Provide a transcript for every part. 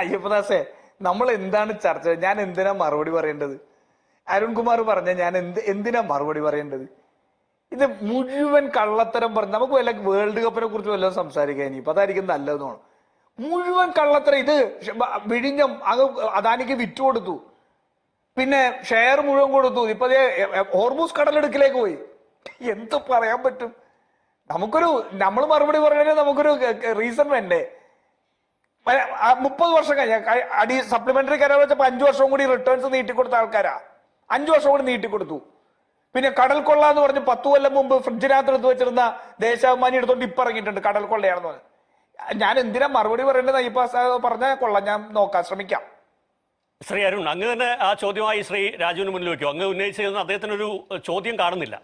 അയ്യപ്പദാസേ, നമ്മൾ എന്താണ് ചർച്ച? ഞാൻ എന്തിനാ മറുപടി പറയേണ്ടത്? അരുൺകുമാർ പറഞ്ഞ ഞാൻ എന്തിനാ മറുപടി പറയേണ്ടത്? ഇത് മുഴുവൻ കള്ളത്തരം പറഞ്ഞു. നമുക്ക് വല്ല വേൾഡ് കപ്പിനെ കുറിച്ച് വല്ലതും സംസാരിക്കാൻ ഇനിയിപ്പോ അതായിരിക്കും നല്ലതെന്നാണ്. മുഴുവൻ കള്ളത്തരം. ഇത് വിഴിഞ്ഞം അദാനിക്ക് വിറ്റുകൊടുത്തു, പിന്നെ ഷെയർ മുഴുവൻ കൊടുത്തു, ഇപ്പൊ ഹോർമൂസ് കടലെടുക്കിലേക്ക് പോയി. എന്ത് പറയാൻ പറ്റും? നമ്മൾ മറുപടി പറയണേ നമുക്കൊരു റീസൺ വേണ്ടേ? 30 വർഷം കഴിഞ്ഞ സപ്ലിമെന്ററി കരാർ വെച്ചപ്പോ 5 വർഷവും കൂടി റിട്ടേൺസ് നീട്ടിക്കൊടുത്ത ആൾക്കാരാ. 5 വർഷം കൂടി നീട്ടിക്കൊടുത്തു. പിന്നെ കടൽ കൊള്ള എന്ന് പറഞ്ഞ് 10 കൊല്ലം മുമ്പ് ഫ്രിഡ്ജിനകത്ത് എടുത്ത് വെച്ചിരുന്ന ദേശാഭിമാനി എടുത്തോണ്ട് ഇപ്പൊ ഇറങ്ങിയിട്ടുണ്ട് കടൽ കൊള്ളയാണെന്ന് പറഞ്ഞ്. ഞാൻ എന്തിനാ മറുപടി പറയേണ്ടത്? ഇപ്പൊ പറഞ്ഞാൽ കൊള്ളാം, ഞാൻ നോക്കാം, ശ്രമിക്കാം. ശ്രീ അരുൺ, അങ്ങ് തന്നെ ആ ചോദ്യമായി ശ്രീ രാജുവിന് മുന്നിൽ വെക്കും. അങ്ങ് ഉന്നയിച്ചിരുന്ന അദ്ദേഹത്തിനൊരു ചോദ്യം കാണുന്നില്ല.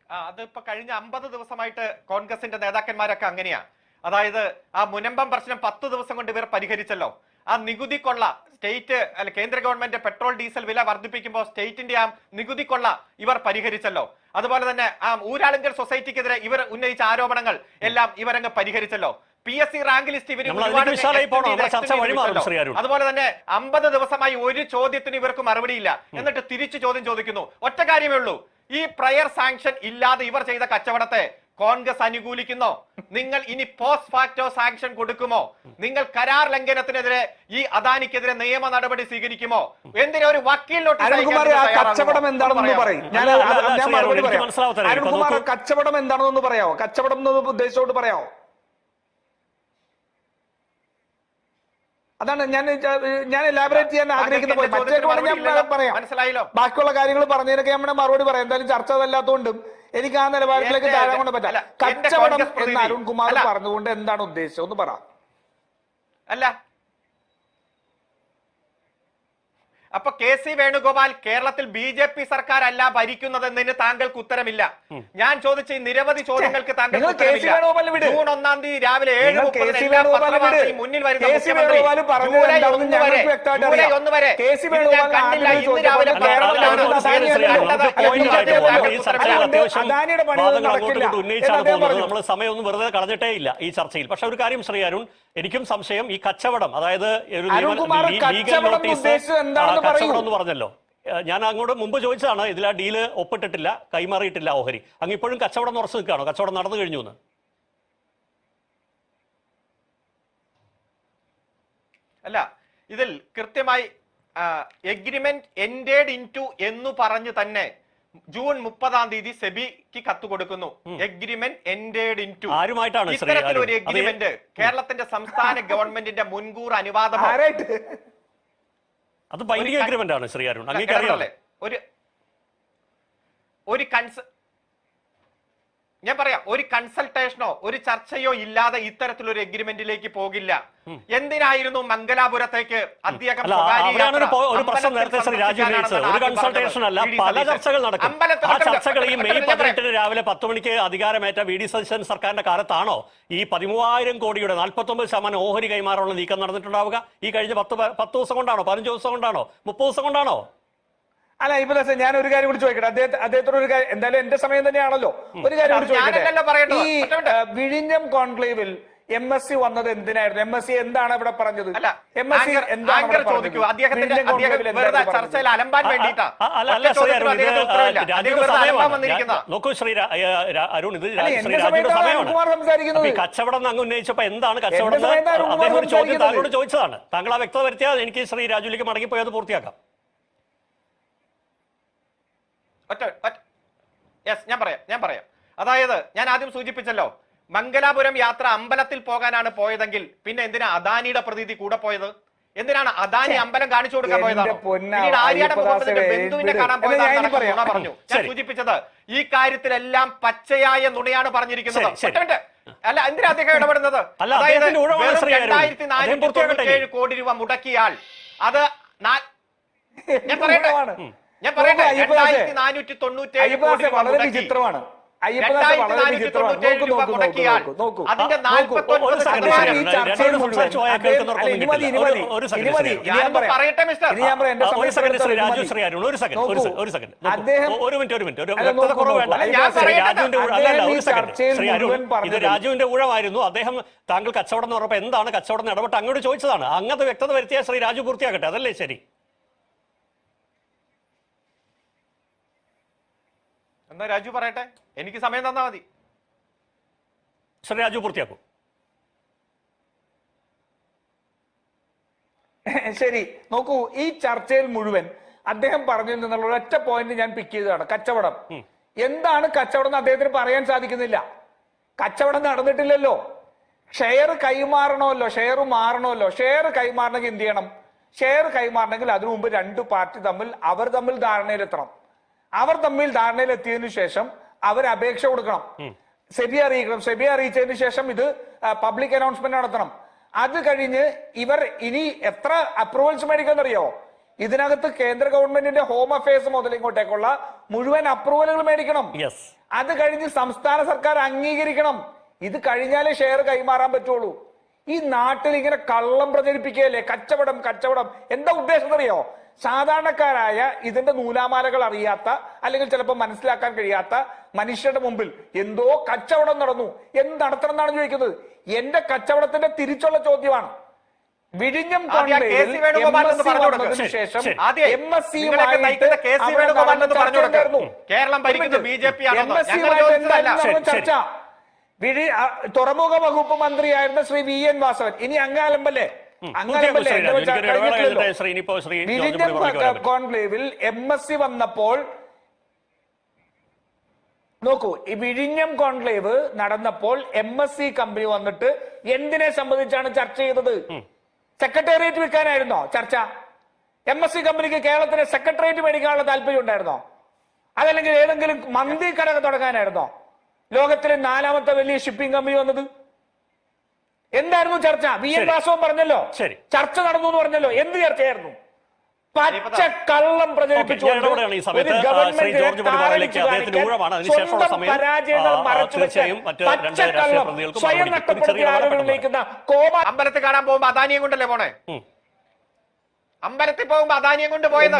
അതിപ്പോ കഴിഞ്ഞ 50 ദിവസമായിട്ട് കോൺഗ്രസിന്റെ നേതാക്കന്മാരൊക്കെ അങ്ങനെയാ. അതായത് ആ മുനമ്പം പ്രശ്നം 10 ദിവസം കൊണ്ട് ഇവർ പരിഹരിച്ചല്ലോ. ആ നികുതി കൊള്ള കേന്ദ്ര ഗവൺമെന്റ് പെട്രോൾ ഡീസൽ വില വർദ്ധിപ്പിക്കുമ്പോൾ സ്റ്റേറ്റിന്റെ ആ നികുതി കൊള്ള ഇവർ പരിഹരിച്ചല്ലോ. അതുപോലെ തന്നെ ആ ഊരാളുങ്കൽ സൊസൈറ്റിക്കെതിരെ ഇവർ ഉന്നയിച്ച ആരോപണങ്ങൾ എല്ലാം ഇവരങ്ങ് പരിഹരിച്ചല്ലോ. PSC റാങ്ക് ലിസ്റ്റ് ഇവർ അതുപോലെ തന്നെ 50 ദിവസമായി ഒരു ചോദ്യത്തിന് ഇവർക്ക് മറുപടിയില്ല. എന്നിട്ട് തിരിച്ചു ചോദ്യം ചോദിക്കുന്നു. ഒറ്റ കാര്യമേ ഉള്ളൂ, ഈ പ്രയർ സാങ്ഷൻ ഇല്ലാതെ ഇവർ ചെയ്ത കച്ചവടത്തെ കോൺഗ്രസ് അനുകൂലിക്കുന്നോ? നിങ്ങൾ ഇനി പോസ്റ്റ് ഫാക്ടോ സാങ്ഷൻ കൊടുക്കുമോ? നിങ്ങൾ കരാർ ലംഘനത്തിനെതിരെ ഈ അദാനിക്കെതിരെ നിയമ നടപടി സ്വീകരിക്കുമോ? എന്തിനാ ഒരു വക്കീലിനോട്ട് കച്ചവടം എന്താണെന്ന് പറയും. കച്ചവടം എന്താണെന്ന് പറയാമോ? കച്ചവടം ഉദ്ദേശിച്ചോട്ട് പറയാമോ? അതാണ് ഞാൻ എലാബറേറ്റ് ചെയ്യാൻ ആഗ്രഹിക്കുന്ന പറയാം. മനസ്സിലായല്ലോ? ബാക്കിയുള്ള കാര്യങ്ങൾ പറഞ്ഞതിനൊക്കെ നമ്മുടെ മറുപടി പറയാം. എന്തായാലും ചർച്ച അതല്ലാത്തതുകൊണ്ടും എനിക്ക് ആ നിലവാരത്തിലേക്ക് താഴാൻ കൊണ്ട് പറ്റാം. കച്ചവടം എന്ന് അരുൺകുമാർ പറഞ്ഞുകൊണ്ട് എന്താണ് ഉദ്ദേശിച്ചത് ഒന്ന് പറ. അല്ല അപ്പൊ KC വേണുഗോപാൽ കേരളത്തിൽ BJP സർക്കാർ അല്ല ഭരിക്കുന്നതെന്നതിന് താങ്കൾക്ക് ഉത്തരമില്ല. ഞാൻ ചോദിച്ച ഈ നിരവധി ചോദ്യങ്ങൾക്ക് താങ്കൾ ജൂൺ 1 തീയതി രാവിലെ 7:30 മുന്നിൽ വരുന്ന മുഖ്യമന്ത്രി ജൂലൈ 1 വരെ കണ്ടില്ല. ഇന്ന് രാവിലെ നമ്മൾ സമയമൊന്നും വെറുതെ കളഞ്ഞിട്ടേ ഇല്ല ഈ ചർച്ചയിൽ. പക്ഷെ ഒരു കാര്യം ശ്രീ അരുൺ, എനിക്കും സംശയം, ഈ കച്ചവടം, അതായത് ഒരു കച്ചവടം എന്ന് പറഞ്ഞല്ലോ, ഞാൻ അങ്ങോട്ട് മുമ്പ് ചോദിച്ചതാണ്. ഇതിൽ ആ ഡീല് ഒപ്പിട്ടിട്ടില്ല, കൈമാറിയിട്ടില്ല ഓഹരി. അങ്ങ് ഇപ്പോഴും കച്ചവടം ഉറച്ചു നിൽക്കുകയാണോ? കച്ചവടം നടന്നു കഴിഞ്ഞു എന്ന്? അല്ല, ഇതിൽ കൃത്യമായി എഗ്രിമെന്റ് എൻഡേഡ് ഇൻടു എന്ന് പറഞ്ഞ് തന്നെ ജൂൺ 30 തീയതി സെബിക്ക് കത്ത് കൊടുക്കുന്നു. Agreement ended into. ഇത്തരത്തിലൊരു എഗ്രിമെന്റ് കേരളത്തിന്റെ സംസ്ഥാന ഗവൺമെന്റിന്റെ മുൻകൂർ അനുവാദമോ? അത് ബൈൻഡിംഗ് അഗ്രിമെന്റ് ആണ് ശ്രീ അരുൺ, അങ്ങേക്കറിയാലേ. ഞാൻ പറയാം, ഒരു കൺസൾട്ടേഷനോ ഒരു ചർച്ചയോ ഇല്ലാതെ ഇത്തരത്തിലൊരു എഗ്രിമെന്റിലേക്ക് പോകില്ല. എന്തിനായിരുന്നു മംഗലാപുരത്തേക്ക് അദ്ദേഹം ഒരു പ്രശ്നം നേരത്തെ ശ്രീ രാജു ഉന്നയിച്ചത്? ഒരു കൺസൾട്ടേഷൻ അല്ല, പല ചർച്ചകൾ നടക്കും. ആ ചർച്ചകൾ ഈ മെയ് 18 രാവിലെ 10 മണിക്ക് അധികാരമേറ്റ VD സതീശൻ സർക്കാരിന്റെ കാലത്താണോ ഈ 13,000 കോടിയുടെ 49% ഓഹരി കൈമാറാനുള്ള നീക്കം നടന്നിട്ടുണ്ടാവുക? ഈ കഴിഞ്ഞ 10 ദിവസം കൊണ്ടാണോ? 15 ദിവസം കൊണ്ടാണോ? 30 ദിവസം കൊണ്ടാണോ? അല്ല, ഇപ്പൊ ഞാൻ ഒരു കാര്യം കൂടി ചോദിക്കട്ടെ. അദ്ദേഹത്തോട് ഒരു കാര്യം, എന്തായാലും എന്റെ സമയം തന്നെയാണല്ലോ, ഒരു കാര്യം കൂടി ചോദിക്കട്ടെ. ഈ വിഴിഞ്ഞം കോൺക്ലേവിൽ MSc വന്നത് എന്തിനായിരുന്നു? MSc എന്താണ് ഇവിടെ പറഞ്ഞത്? MSc എന്താണ് ചോദിക്കൂ. ചർച്ചയിൽ അലമ്പാൻ വേണ്ടിയിട്ടാ. നോക്കൂ ശ്രീ അരുൺ, ഇത് കച്ചവടം അങ്ങ് ഉന്നയിച്ചപ്പോ എന്താണ് കച്ചവടം? അദ്ദേഹം ഒരു ചോദ്യം താങ്കളോട് ചോദിച്ചതാണ്. താങ്കൾ ആ വ്യക്തത വരുത്തിയാൽ എനിക്ക് ശ്രീ രാജുവിലേക്ക് മടങ്ങിപ്പോയി അത് പൂർത്തിയാക്കാം. ഞാൻ പറയാം. അതായത് ഞാൻ ആദ്യം സൂചിപ്പിച്ചല്ലോ, മംഗലാപുരം യാത്ര അമ്പലത്തിൽ പോകാനാണ് പോയതെങ്കിൽ പിന്നെ എന്തിനാ അദാനിയുടെ പ്രതീതി കൂടെ പോയത്? എന്തിനാണ് അദാനി അമ്പലം കാണിച്ചു കൊടുക്കാൻ പോയതാണോ? പിന്നീട് ആര്യാടെ ബന്ധുവിനെ കാണാൻ പോയതാണെന്ന് പറഞ്ഞു. ഞാൻ സൂചിപ്പിച്ചത് ഈ കാര്യത്തിലെല്ലാം പച്ചയായ നുണയാണ് പറഞ്ഞിരിക്കുന്നത്. അല്ല, എന്തിനാ അദ്ദേഹം ഇടപെടുന്നത്? അതായത് 2497 കോടി രൂപ മുടക്കിയാൽ അത് ഞാൻ പറയട്ടെ 2497 വളരെ വിചിത്രമാണ്. അയ്യപ്പദാസ് വളരെ വിചിത്രമാണ്. നോക്കൂ അതിന്റെ ഒരു സെക്കൻഡ് ശ്രീ രാജു ശ്രീ അരുൺ ഒരു സെക്കൻഡ് ഒരു മിനിറ്റ് ഒരു വ്യക്തത കുറവ് വേണ്ട. രാജുവിന്റെ അല്ലല്ല ഒരു സെക്കൻഡ് ശ്രീ അരുൺ, ഇത് രാജുവിന്റെ ഊഴമായിരുന്നു. അദ്ദേഹം താങ്കൾ കച്ചവടം എന്ന് പറഞ്ഞപ്പോൾ എന്താണ് കച്ചവടം ഇടപെട്ട് അങ്ങോട്ട് ചോദിച്ചതാണ്. അങ്ങനത്തെ വ്യക്തത വരുത്തിയ ശ്രീ രാജു പൂർത്തിയാക്കട്ടെ, അതല്ലേ ശരി? എന്നാ രാജു പറയട്ടെ, എനിക്ക് സമയം തന്നാ മതി. ശ്രീ രാജു പൂർത്തിയാക്കൂ. ശരി, നോക്കൂ, ഈ ചർച്ചയിൽ മുഴുവൻ അദ്ദേഹം പറഞ്ഞു എന്നുള്ള ഒറ്റ പോയിന്റ് ഞാൻ പിക്ക് ചെയ്തതാണ്. കച്ചവടം എന്താണ് കച്ചവടം എന്ന് അദ്ദേഹത്തിന് പറയാൻ സാധിക്കുന്നില്ല. കച്ചവടം നടന്നിട്ടില്ലല്ലോ. ഷെയർ കൈമാറണമല്ലോ, ഷെയർ മാറണമല്ലോ. ഷെയർ കൈമാറണമെങ്കിൽ എന്ത് ചെയ്യണം? ഷെയർ കൈമാറണമെങ്കിൽ അതിനു മുമ്പ് രണ്ട് പാർട്ടി അവർ തമ്മിൽ ധാരണയിലെത്തണം. അവർ തമ്മിൽ ധാരണയിലെത്തിയതിനു ശേഷം അവർ അപേക്ഷ കൊടുക്കണം, സെബി അറിയിക്കണം. സെബി അറിയിച്ചതിന് ശേഷം ഇത് പബ്ലിക് അനൗൺസ്മെന്റ് നടത്തണം. അത് കഴിഞ്ഞ് ഇവർ ഇനി എത്ര അപ്രൂവൽസ് മേടിക്കാന്നറിയോ? ഇതിനകത്ത് കേന്ദ്ര ഗവൺമെന്റിന്റെ ഹോം അഫയേഴ്സ് മുതൽ ഇങ്ങോട്ടേക്കുള്ള മുഴുവൻ അപ്രൂവലുകൾ മേടിക്കണം. അത് കഴിഞ്ഞ് സംസ്ഥാന സർക്കാർ അംഗീകരിക്കണം. ഇത് കഴിഞ്ഞാലേ ഷെയർ കൈമാറാൻ പറ്റുള്ളൂ. ഈ നാട്ടിൽ ഇങ്ങനെ കള്ളം പ്രചരിപ്പിക്കുകയല്ലേ, കച്ചവടം കച്ചവടം. എന്താ ഉദ്ദേശം അറിയോ? സാധാരണക്കാരായ ഇതിന്റെ നൂലാമാലകൾ അറിയാത്ത അല്ലെങ്കിൽ ചിലപ്പോൾ മനസ്സിലാക്കാൻ കഴിയാത്ത മനുഷ്യരുടെ മുമ്പിൽ എന്തോ കച്ചവടം നടന്നു, എന്ത് നടത്തണം എന്നാണ് ചോദിക്കുന്നത്. എന്റെ കച്ചവടത്തിന്റെ തിരിച്ചുള്ള ചോദ്യമാണ്. വിഴിഞ്ഞം കേരളം ഭരിക്കുന്നത് ബിജെപി ചർച്ച. തുറമുഖ വകുപ്പ് മന്ത്രിയായിരുന്ന ശ്രീ വി എൻ വാസവൻ, ഇനി അങ്ങാലമ്പല്ലേ വിഴിഞ്ഞം കോൺക്ലേവിൽ MSc വന്നപ്പോൾ നോക്കൂ, ഈ വിഴിഞ്ഞം കോൺക്ലേവ് നടന്നപ്പോൾ MSc കമ്പനി വന്നിട്ട് എന്തിനെ സംബന്ധിച്ചാണ് ചർച്ച ചെയ്തത്? സെക്രട്ടേറിയറ്റ് വിൽക്കാനായിരുന്നോ ചർച്ച? MSc കമ്പനിക്ക് കേരളത്തിലെ സെക്രട്ടേറിയറ്റ് മേടിക്കാനുള്ള താല്പര്യം ഉണ്ടായിരുന്നോ? അതല്ലെങ്കിൽ ഏതെങ്കിലും മന്തി കട തുടങ്ങാനായിരുന്നോ? ലോകത്തിലെ 4ാമത്തെ വലിയ ഷിപ്പിംഗ് കമ്പനി വന്നത് എന്തായിരുന്നു ചർച്ച? വി എൻ വാസവൻ പറഞ്ഞല്ലോ, ചർച്ച നടന്നു എന്ന് പറഞ്ഞല്ലോ. എന്ത് ചർച്ചയായിരുന്നു? പച്ചക്കള്ളം പ്രചരിപ്പിച്ചുകൊണ്ട് ഒരു ഗവൺമെന്റിനെ പരാജയങ്ങൾ മറച്ചുവെച്ച് പച്ചക്കള്ളം സ്വയം നഷ്ടപ്പെടുത്തിയ ആളുകൾ ഉന്നയിക്കുന്ന കോപം. അമ്പലത്തിൽ കാണാൻ പോകുമ്പോ അദാനിയെ കൊണ്ടല്ലേ പോണേ? അമ്പലത്തിൽ പോകുമ്പോ അദാനിയെ കൊണ്ട് പോയത്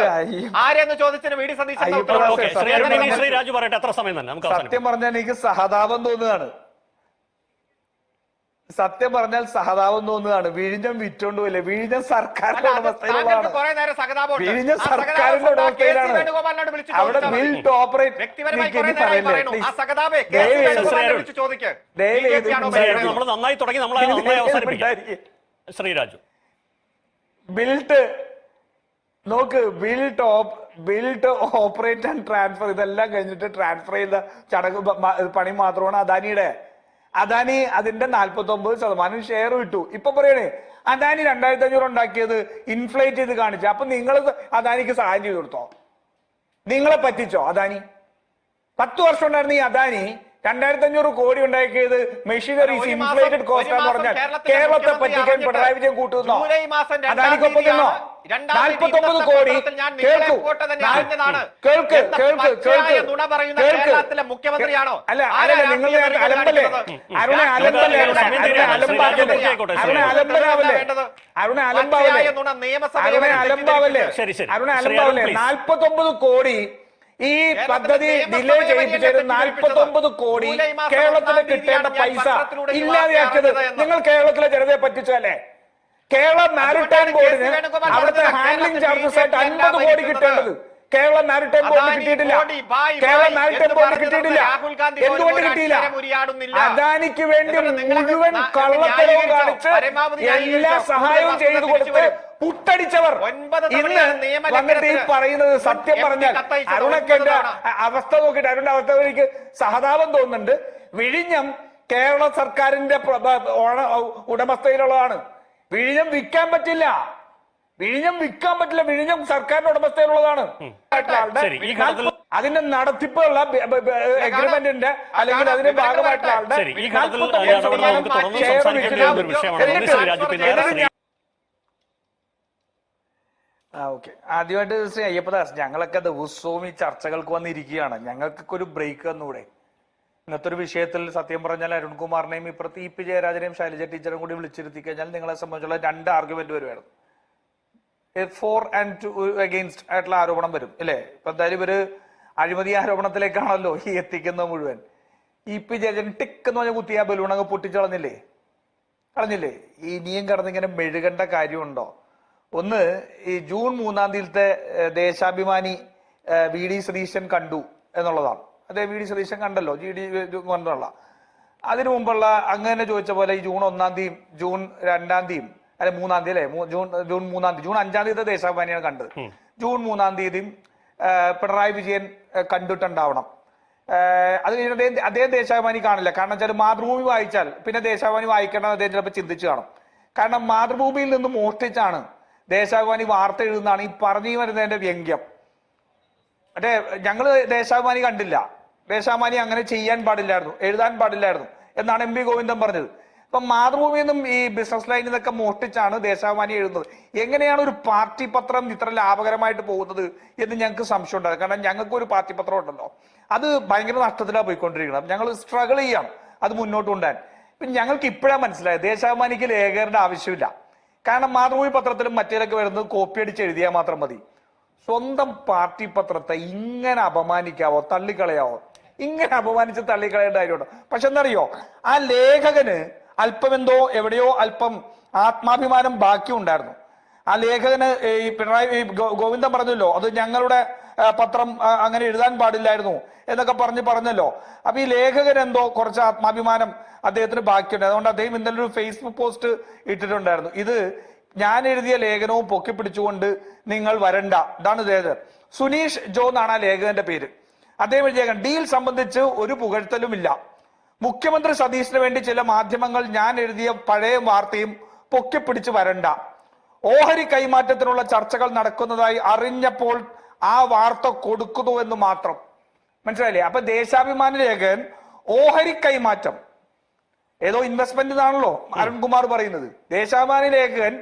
ആരെന്ന് ചോദിച്ചതിന് വി ഡി സതീശൻ രാജു പറയട്ടെ, എത്ര സമയം തന്നെ നമുക്ക് സത്യം പറഞ്ഞാൽ എനിക്ക് സഹതാപം തോന്നുകയാണ്. സത്യം പറഞ്ഞാൽ സഹതാപം തോന്നുകയാണ്. വിഴിഞ്ഞം വിറ്റോണ്ട് പോയില്ലേ? വിഴിഞ്ഞം സർക്കാരിന്റെ ഉടമസ്ഥയിലുള്ളതാണ്. വിഴിഞ്ഞം സർക്കാരിന്റെ ഉടമസ്ഥയിലാണ്. അവിടെ ബിൽഡ് ഓപ്പറേറ്റ് നമ്മൾ നന്നായി തുടങ്ങി, നമ്മളെ നന്നായി അവസാനിപ്പിക്കാം. ശ്രീരാജു ബിൽഡ് നോക്ക്, ബിൽഡ് ഓപ്പറേറ്റ് ആൻഡ് ട്രാൻസ്ഫർ ഇതെല്ലാം കഴിഞ്ഞിട്ട് ട്രാൻസ്ഫർ ചെയ്ത ചടങ്ങ് പണി മാത്രമാണ് അദാനിയുടെ. അദാനി അതിന്റെ 49% ഷെയർ വിട്ടു. ഇപ്പൊ പറയണേ അദാനി 2500 ഉണ്ടാക്കിയത് ഇൻഫ്ലേറ്റ് ചെയ്ത് കാണിച്ചു. അപ്പൊ നിങ്ങൾ അദാനിക്ക് സഹായം ചെയ്തു കൊടുത്തോ? നിങ്ങളെ പറ്റിച്ചോ അദാനി? 10 വർഷം ഉണ്ടായിരുന്ന ഈ അദാനി 2500 കോടി ഉണ്ടാക്കിയത് മെഷീനറീസ് ഇൻഫ്ലേറ്റഡ് കോസ്റ്റ് എന്ന് പറഞ്ഞാൽ കേരളത്തെ പറ്റിക്കാൻ പിണറായി വിജയൻ കൂട്ടുന്നോ? അദാനിക്കൊപ്പം നിന്നോ? 49 കോടി. മുഖ്യമന്ത്രിയാണോ? അല്ല നിങ്ങൾ അലമ്പല്ലേ? അരുണെ അലമ്പല്ലേ? അരുണെ അലമ്പാവല്ലേ? 49 കോടി ഈ പദ്ധതി ഡിലേ ചെയ്യിപ്പിച്ചത് 49 കോടി കേരളത്തിന് കിട്ടേണ്ട പൈസ ഇല്ലാതെയാക്കിയത് നിങ്ങൾ കേരളത്തിലെ ജനതയെ പറ്റിച്ചല്ലേ? കേരള മാരിടൈം ബോർഡിന് അവിടുത്തെ ഹാൻഡ്ലിംഗ് ചാർജസ് ആയിട്ട് 50 കോടി കിട്ടേണ്ടത് കേരള മാരിടൈം ബോർഡിന് കിട്ടിയിട്ടില്ല. കേരള മാരിടൈം ബോർഡിന് കിട്ടിയിട്ടില്ല. എന്തുകൊണ്ട് കിട്ടിയില്ല? അദാനിക്ക് വേണ്ടി മുഴുവൻ കള്ളത്തരവും കാണിച്ച് എല്ലാ സഹായവും ചെയ്തു കൊടുത്ത് പുട്ടടിച്ചവർ ഇന്ന് വന്നിട്ട് ഈ പറയുന്നത് സത്യം പറഞ്ഞാൽ അരുണൊക്കെ എന്റെ അവസ്ഥ നോക്കിയിട്ട് അരുണിന്റെ അവസ്ഥ എനിക്ക് സഹതാപം തോന്നുന്നുണ്ട്. വിഴിഞ്ഞം കേരള സർക്കാരിന്റെ ഉടമസ്ഥയിലുള്ളതാണ്. വിഴിഞ്ഞം വിൽക്കാൻ പറ്റില്ല. വിഴിഞ്ഞം സർക്കാരിന്റെ ഉടമസ്ഥയിലുള്ളതാണ്. അതിന്റെ നടത്തിപ്പുള്ള എഗ്രിമെന്റിന്റെ അല്ലെങ്കിൽ അതിന്റെ ഭാഗമായിട്ടുള്ള ആളുടെ ഓക്കെ. ആദ്യമായിട്ട് ശ്രീ അയ്യപ്പദാസ്, ഞങ്ങളൊക്കെ ദിവസവും ഈ ചർച്ചകൾക്ക് വന്നിരിക്കുകയാണ്. ഞങ്ങൾക്കൊക്കെ ഒരു ബ്രേക്ക് തന്നൂടെ? ഇന്നത്തെ ഒരു വിഷയത്തിൽ സത്യം പറഞ്ഞാൽ അരുൺകുമാറിനെയും ഇപ്പുറത്ത് ഇ പി ജയരാജനെയും ശൈലജ ടീച്ചറും കൂടി വിളിച്ചിരുത്തി കഴിഞ്ഞാൽ നിങ്ങളെ സംബന്ധിച്ചുള്ള 2 ആർഗ്യുമെന്റ് വരുമായിരുന്നു. ഫോർ ആൻഡ് അഗെയിൻസ്റ്റ് ആയിട്ടുള്ള ആരോപണം വരും അല്ലേ? ഇപ്പൊ എന്തായാലും ഇവര് അഴിമതി ആരോപണത്തിലേക്കാണല്ലോ ഈ എത്തിക്കുന്നത് മുഴുവൻ. ഇ പി ജയരാജൻ ടിക്ക് എന്ന് പറഞ്ഞ കുത്തിയ ബലൂൺ അങ്ങ് പൊട്ടിച്ചളഞ്ഞില്ലേ? ഇനിയും കിടന്നിങ്ങനെ മെഴുകേണ്ട കാര്യമുണ്ടോ? ഒന്ന്, ഈ ജൂൺ 3-ാം തീയതിയിലത്തെ ദേശാഭിമാനി വി ഡി സതീശൻ കണ്ടു എന്നുള്ളതാണ്. അതേ വി ഡി സതീശൻ കണ്ടല്ലോ, കണ്ടുള്ള അതിനു മുമ്പുള്ള അങ്ങനെ ചോദിച്ച പോലെ ഈ ജൂൺ 1-ാം തീയതിയും ജൂൺ 2-ാം തീയതിയും അല്ലെ 3-ാം തീയതി അല്ലെ ജൂൺ 3-ാം തീയതി, ജൂൺ 5-ാം തീയതി ദേശാഭിമാനിയാണ് കണ്ടത്. ജൂൺ 3-ാം തീയതിയും പിണറായി വിജയൻ കണ്ടിട്ടുണ്ടാവണം. അത് കഴിഞ്ഞിട്ട് അദ്ദേഹം ദേശാഭിമാനി കാണില്ല. കാരണം വെച്ചാൽ മാതൃഭൂമി വായിച്ചാൽ പിന്നെ ദേശാഭിമാനി വായിക്കണം അദ്ദേഹം ചിലപ്പോൾ ചിന്തിച്ചു കാണും. കാരണം മാതൃഭൂമിയിൽ നിന്ന് മോഷ്ടിച്ചാണ് ദേശാഭിമാനി വാർത്ത എഴുതുന്നതാണ് ഈ പറഞ്ഞു വരുന്നതിന്റെ വ്യംഗ്യം. മറ്റേ ഞങ്ങള് ദേശാഭിമാനി കണ്ടില്ല, ദേശാഭിമാനി അങ്ങനെ ചെയ്യാൻ പാടില്ലായിരുന്നു, എഴുതാൻ പാടില്ലായിരുന്നു എന്നാണ് എം വി ഗോവിന്ദൻ പറഞ്ഞത്. അപ്പൊ മാതൃഭൂമിയിൽ നിന്നും ഈ ബിസിനസ് ലൈനിൽ നിന്നൊക്കെ മോഷ്ടിച്ചാണ് ദേശാഭിമാനി എഴുതുന്നത്. എങ്ങനെയാണ് ഒരു പാർട്ടി പത്രം ഇത്ര ലാഭകരമായിട്ട് പോകുന്നത് എന്ന് ഞങ്ങൾക്ക് സംശയം ഉണ്ടായത്. കാരണം ഞങ്ങൾക്ക് ഒരു പാർട്ടി പത്രം ഉണ്ടല്ലോ, അത് ഭയങ്കര നഷ്ടത്തിലാണ് പോയിക്കൊണ്ടിരിക്കണം. ഞങ്ങൾ സ്ട്രഗിൾ ചെയ്യണം അത് മുന്നോട്ട് കൊണ്ടുപോകാൻ. പിന്നെ ഞങ്ങൾക്ക് ഇപ്പോഴാണ് മനസ്സിലായത് ദേശാഭിമാനിക്ക് ലേഖകരുടെ ആവശ്യമില്ല. കാരണം മാതൃഭൂമി പത്രത്തിലും മറ്റേതൊക്കെ വരുന്നത് കോപ്പി അടിച്ച് എഴുതിയാൽ മാത്രം മതി. സ്വന്തം പാർട്ടി പത്രത്തെ ഇങ്ങനെ അപമാനിക്കാവോ, തള്ളിക്കളയാവോ? ഇങ്ങനെ അപമാനിച്ച് തള്ളിക്കളയേണ്ട കാര്യമുണ്ടോ? പക്ഷെ എന്നറിയോ, ആ ലേഖകന് അല്പമെന്തോ എവിടെയോ അല്പം ആത്മാഭിമാനം ബാക്കി ഉണ്ടായിരുന്നു. ആ ലേഖകന് ഈ പിണറായി ഗോവിന്ദൻ പറഞ്ഞല്ലോ, അത് ഞങ്ങളുടെ പത്രം അങ്ങനെ എഴുതാൻ പാടില്ലായിരുന്നു എന്നൊക്കെ പറഞ്ഞല്ലോ. അപ്പൊ ഈ ലേഖകൻ എന്തോ കുറച്ച് ആത്മാഭിമാനം അദ്ദേഹത്തിന് ബാക്കിയുണ്ട്. അതുകൊണ്ട് അദ്ദേഹം ഇന്നലെ ഒരു ഫേസ്ബുക്ക് പോസ്റ്റ് ഇട്ടിട്ടുണ്ടായിരുന്നു. ഇത് ഞാൻ എഴുതിയ ലേഖനവും പൊക്കി പിടിച്ചുകൊണ്ട് നിങ്ങൾ വരണ്ട. ഇതാണ് ലേഖകൻ. സുനീഷ് ജോ എന്നാണ് ആ ലേഖകന്റെ പേര്. അദ്ദേഹം എഴുതിയ ഡീൽ സംബന്ധിച്ച് ഒരു പുകഴ്ത്തലുമില്ല. മുഖ്യമന്ത്രി സതീശിന് വേണ്ടി ചില മാധ്യമങ്ങൾ ഞാൻ എഴുതിയ പഴയ വാർത്തയും പൊക്കിപ്പിടിച്ച് വരണ്ട. ഓഹരി കൈമാറ്റത്തിനുള്ള ചർച്ചകൾ നടക്കുന്നതായി അറിഞ്ഞപ്പോൾ ആ വാർത്ത കൊടുക്കുന്നു എന്ന് മാത്രം. മനസ്സിലായില്ലേ? അപ്പൊ ദേശാഭിമാനി ലേഖകൻ ഓഹരി കൈമാറ്റം ഏതോ ഇൻവെസ്റ്റ്മെന്റ് എന്നാണല്ലോ അരുൺകുമാർ പറയുന്നത്. ദേശാഭിമാനി ലേഖകൻ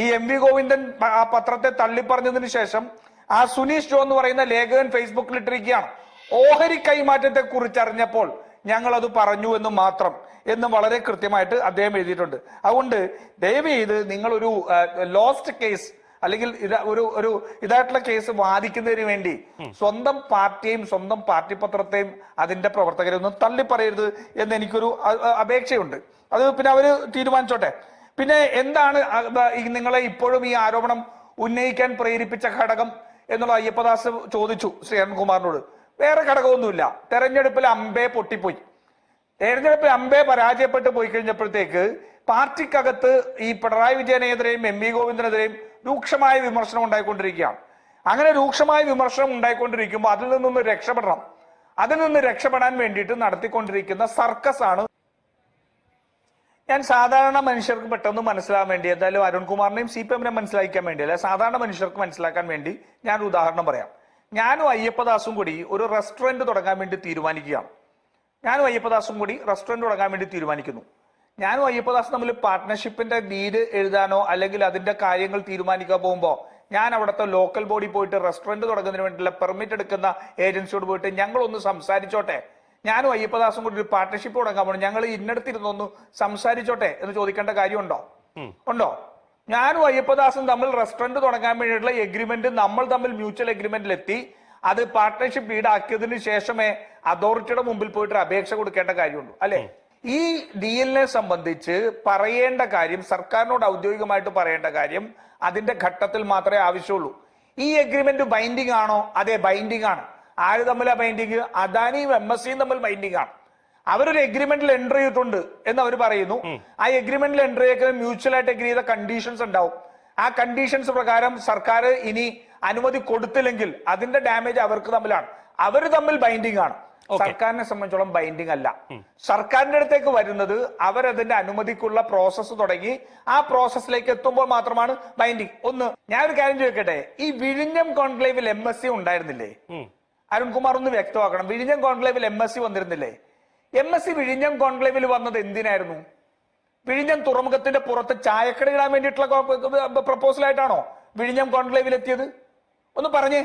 ഈ എം വി ഗോവിന്ദൻ ആ പത്രത്തെ തള്ളിപ്പറഞ്ഞതിന് ശേഷം ആ സുനീഷ് ജോ എന്ന് പറയുന്ന ലേഖകൻ ഫേസ്ബുക്കിൽ ഇട്ടിരിക്കുകയാണ്, ഓഹരി കൈമാറ്റത്തെ കുറിച്ച് അറിഞ്ഞപ്പോൾ ഞങ്ങൾ അത് പറഞ്ഞു എന്ന് മാത്രം എന്ന് വളരെ കൃത്യമായിട്ട് അദ്ദേഹം എഴുതിയിട്ടുണ്ട്. അതുകൊണ്ട് ദയവ് ചെയ്ത് നിങ്ങളൊരു ലോസ്റ്റ് കേസ് അല്ലെങ്കിൽ ഒരു ഇതായിട്ടുള്ള കേസ് വാദിക്കുന്നതിന് വേണ്ടി സ്വന്തം പാർട്ടിയെയും സ്വന്തം പാർട്ടി പത്രത്തെയും അതിന്റെ പ്രവർത്തകരെ ഒന്നും തള്ളിപ്പറയരുത് എന്ന് എനിക്കൊരു അപേക്ഷയുണ്ട്. അത് പിന്നെ അവര് തീരുമാനിച്ചോട്ടെ. പിന്നെ എന്താണ് നിങ്ങളെ ഇപ്പോഴും ഈ ആരോപണം ഉന്നയിക്കാൻ പ്രേരിപ്പിച്ച ഘടകം എന്നുള്ള അയ്യപ്പദാസ് ചോദിച്ചു ശ്രീ അരുൺകുമാറിനോട്. വേറെ ഘടകമൊന്നുമില്ല. തെരഞ്ഞെടുപ്പിൽ അമ്പേ പൊട്ടിപ്പോയി. തെരഞ്ഞെടുപ്പിൽ അമ്പേ പരാജയപ്പെട്ട് പോയി കഴിഞ്ഞപ്പോഴത്തേക്ക് പാർട്ടിക്കകത്ത് ഈ പിണറായി വിജയനെതിരെയും എം വി ഗോവിന്ദനെതിരെയും രൂക്ഷമായ വിമർശനം ഉണ്ടായിക്കൊണ്ടിരിക്കുകയാണ്. അങ്ങനെ രൂക്ഷമായ വിമർശനം ഉണ്ടായിക്കൊണ്ടിരിക്കുമ്പോൾ അതിൽ നിന്നൊന്ന് രക്ഷപ്പെടണം. അതിൽ നിന്ന് രക്ഷപ്പെടാൻ വേണ്ടിയിട്ട് നടത്തിക്കൊണ്ടിരിക്കുന്ന സർക്കസ് ആണ്. ഞാൻ സാധാരണ മനുഷ്യർക്ക് പെട്ടെന്ന് മനസ്സിലാകാൻ വേണ്ടി, എന്തായാലും അരുൺകുമാറിനെയും CPM-നെ മനസ്സിലാക്കാൻ വേണ്ടിയല്ല, സാധാരണ മനുഷ്യർക്ക് മനസ്സിലാക്കാൻ വേണ്ടി ഞാനൊരു ഉദാഹരണം പറയാം. ഞാനും അയ്യപ്പദാസും കൂടി ഒരു റെസ്റ്റോറന്റ് തുടങ്ങാൻ വേണ്ടി തീരുമാനിക്കുകയാണ്. ഞാനും അയ്യപ്പദാസും കൂടി റെസ്റ്റോറന്റ് തുടങ്ങാൻ വേണ്ടി തീരുമാനിക്കുന്നു. ഞാനും അയ്യപ്പദാസും തമ്മിൽ പാർട്ട്ണർഷിപ്പിന്റെ ഡീഡ് എഴുതാനോ അല്ലെങ്കിൽ അതിന്റെ കാര്യങ്ങൾ തീരുമാനിക്കാൻ പോകുമ്പോൾ ഞാൻ അവിടുത്തെ ലോക്കൽ ബോഡി പോയിട്ട് റെസ്റ്റോറന്റ് തുടങ്ങുന്നതിന് വേണ്ടിയുള്ള പെർമിറ്റ് എടുക്കുന്ന ഏജൻസിയോട് പോയിട്ട് ഞങ്ങളൊന്ന് സംസാരിച്ചോട്ടെ, ഞാനും അയ്യപ്പദാസും കൂടി ഒരു പാർട്ട്ണർഷിപ്പ് തുടങ്ങാൻ പോകണം, ഞങ്ങൾ ഇന്നടത്തിരുന്നൊന്ന് സംസാരിച്ചോട്ടെ എന്ന് ചോദിക്കേണ്ട കാര്യമുണ്ടോ? ഉണ്ടോ? ഞാനും അയ്യപ്പദാസും തമ്മിൽ റെസ്റ്റോറന്റ് തുടങ്ങാൻ വേണ്ടിയിട്ടുള്ള എഗ്രിമെന്റ് നമ്മൾ തമ്മിൽ മ്യൂച്വൽ എഗ്രിമെന്റിലെത്തി അത് പാർട്ട്ണർഷിപ്പ് ഈടാക്കിയതിനു ശേഷമേ അതോറിറ്റിയുടെ മുമ്പിൽ പോയിട്ട് അപേക്ഷ കൊടുക്കേണ്ട കാര്യമുള്ളൂ അല്ലെ? ഈ ഡീലിനെ സംബന്ധിച്ച് പറയേണ്ട കാര്യം, സർക്കാരിനോട് ഔദ്യോഗികമായിട്ട് പറയേണ്ട കാര്യം അതിന്റെ ഘട്ടത്തിൽ മാത്രമേ ആവശ്യമുള്ളൂ. ഈ എഗ്രിമെന്റ് ബൈൻഡിങ് ആണോ? അതെ, ബൈൻഡിങ് ആണ്. ആര് തമ്മിലാ ബൈൻഡിങ്? അദാനിയും MSCയും തമ്മിൽ ബൈൻഡിങ് ആണ്. അവരൊരു എഗ്രിമെന്റിൽ എൻട്രി ചെയ്തിട്ടുണ്ട് എന്ന് അവർ പറയുന്നു. ആ എഗ്രിമെന്റിൽ എൻട്രി ചെയ്ത മ്യൂച്വൽ ആയിട്ട് എഗ്രി ചെയ്ത കണ്ടീഷൻസ് ഉണ്ടാവും. ആ കണ്ടീഷൻസ് പ്രകാരം സർക്കാർ ഇനി അനുമതി കൊടുത്തില്ലെങ്കിൽ അതിന്റെ ഡാമേജ് അവർക്ക് തമ്മിലാണ്. അവർ തമ്മിൽ ബൈൻഡിങ് ആണ്. സർക്കാരിനെ സംബന്ധിച്ചോളം ബൈൻഡിങ് അല്ല. സർക്കാരിന്റെ അടുത്തേക്ക് വരുന്നത് അവരതിന്റെ അനുമതിക്കുള്ള പ്രോസസ്സ് തുടങ്ങി ആ പ്രോസസ്സിലേക്ക് എത്തുമ്പോൾ മാത്രമാണ് ബൈൻഡിങ്. ഒന്ന്, ഞാനൊരു കാര്യം ചോദിക്കട്ടെ, ഈ വിഴിഞ്ഞം കോൺക്ലേവിൽ MSC ഉണ്ടായിരുന്നില്ലേ? അരുൺകുമാർ ഒന്ന് വ്യക്തമാക്കണം. വിഴിഞ്ഞം കോൺക്ലേവിൽ MSC വന്നിരുന്നില്ലേ? MSC വിഴിഞ്ഞം കോൺക്ലേവിൽ വന്നത് എന്തിനായിരുന്നു? വിഴിഞ്ഞം തുറമുഖത്തിന്റെ പുറത്ത് ചായക്കട ഇടാൻ വേണ്ടിയിട്ടുള്ള പ്രപ്പോസൽ ആയിട്ടാണോ വിഴിഞ്ഞം കോൺക്ലേവിൽ എത്തിയത്? ഒന്ന് പറഞ്ഞേ.